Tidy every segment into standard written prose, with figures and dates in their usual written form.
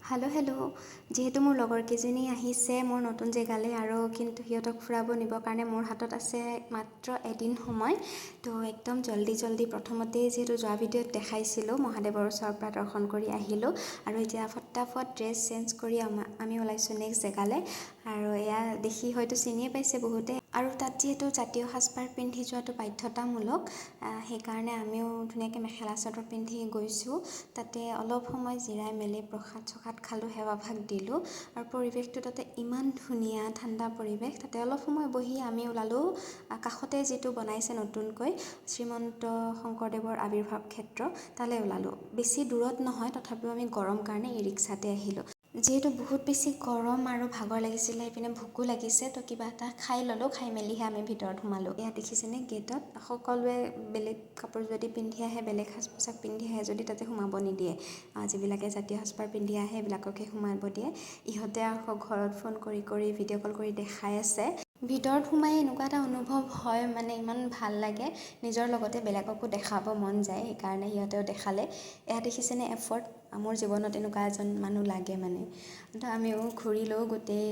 hello' যিহেতু মোৰ লগৰ কেইজনী আহিছে মোৰ নতুন জেগালৈ আৰু কিন্তু সিহঁতক ফুৰাব নিবৰ কাৰণে মোৰ হাতত আছে মাত্ৰ এদিন সময় তো একদম জল্দি প্ৰথমতেই যিহেতু যোৱা ভিডিঅ'ত দেখাইছিলোঁ মহাদেৱৰ ওচৰৰ পৰা দৰ্শন কৰি আহিলোঁ আৰু এতিয়া ফটাফট ড্ৰেছ চেঞ্জ কৰি আমি ওলাইছোঁ নেক্সট জেগালৈ আৰু এয়া দেখি হয়তো চিনিয়ে পাইছে বহুতে আৰু তাত যিহেতু জাতীয় সাজপাৰ পিন্ধি যোৱাটো বাধ্যতামূলক সেইকাৰণে আমিও ধুনীয়াকৈ মেখেলা চাদৰ পিন্ধি গৈছোঁ তাতে অলপ সময় জিৰাই মেলি প্ৰসাদ খালোঁ সেৱাভাগ দিলোঁ আৰু পৰিৱেশটো তাতে ইমান ধুনীয়া ঠাণ্ডা পৰিৱেশ তাতে অলপ সময় বহি আমি ওলালোঁ কাষতে যিটো বনাইছে নতুনকৈ শ্ৰীমন্ত শংকৰদেৱৰ আৱিৰ্ভাৱ ক্ষেত্ৰ তালৈ ওলালোঁ বেছি দূৰত নহয় তথাপিও আমি গৰম কাৰণে ই ৰিক্সাতে আহিলোঁ যিহেতু বহুত বেছি গৰম আৰু ভাগৰ লাগিছিলে এইপিনে ভোকো লাগিছে তো কিবা এটা খাই ল'লোঁ খাই মেলিহে আমি ভিতৰত সোমালোঁ এয়া দেখিছেনে গেটত সকলোৱে বেলেগ কাপোৰ যদি পিন্ধি আহে বেলেগ সাজ পোছাক পিন্ধি আহে যদি তাতে সোমাব নিদিয়ে যিবিলাকে জাতীয় সাজপাৰ পিন্ধি আহে সেইবিলাককে সোমাব দিয়ে ইহঁতে আকৌ ঘৰত ফোন কৰি ভিডিঅ' কল কৰি দেখাই আছে ভিতৰত সোমাই এনেকুৱা এটা অনুভৱ হয় মানে ইমান ভাল লাগে নিজৰ লগতে বেলেগকো দেখাব মন যায় সেইকাৰণে সিহঁতেও দেখালে এয়া দেখিছেনে এফৰ্ট মোৰ জীৱনত এনেকুৱা এজন মানুহ লাগে মানে তো আমিও ঘূৰিলোঁ গোটেই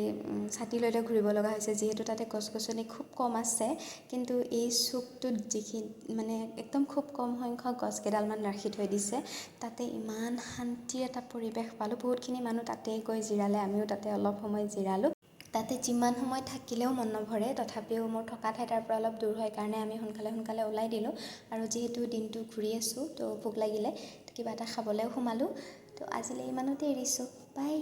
ছাতি লৈ ঘূৰিব লগা হৈছে যিহেতু তাতে গছ গছনি খুব কম আছে কিন্তু এই চুকটোত যিখিনি মানে একদম খুব কম সংখ্যক গছকেইডালমান ৰাখি থৈ দিছে তাতে ইমান শান্তিৰ এটা পৰিৱেশ পালোঁ বহুতখিনি মানুহ তাতেই গৈ জিৰালে আমিও তাতে অলপ সময় জিৰালোঁ তাতে যিমান সময় থাকিলেও মন নভৰে তথাপিও মোৰ থকা ঠাই তাৰ পৰা অলপ দূৰ হয় কাৰণে আমি সোনকালে ওলাই দিলোঁ আৰু যিহেতু দিনটো ঘূৰি আছোঁ তো ভোক লাগিলে কিবা এটা খাবলৈও সোমালোঁ তো আজিলৈ ইমানতে এৰিছোঁ বাই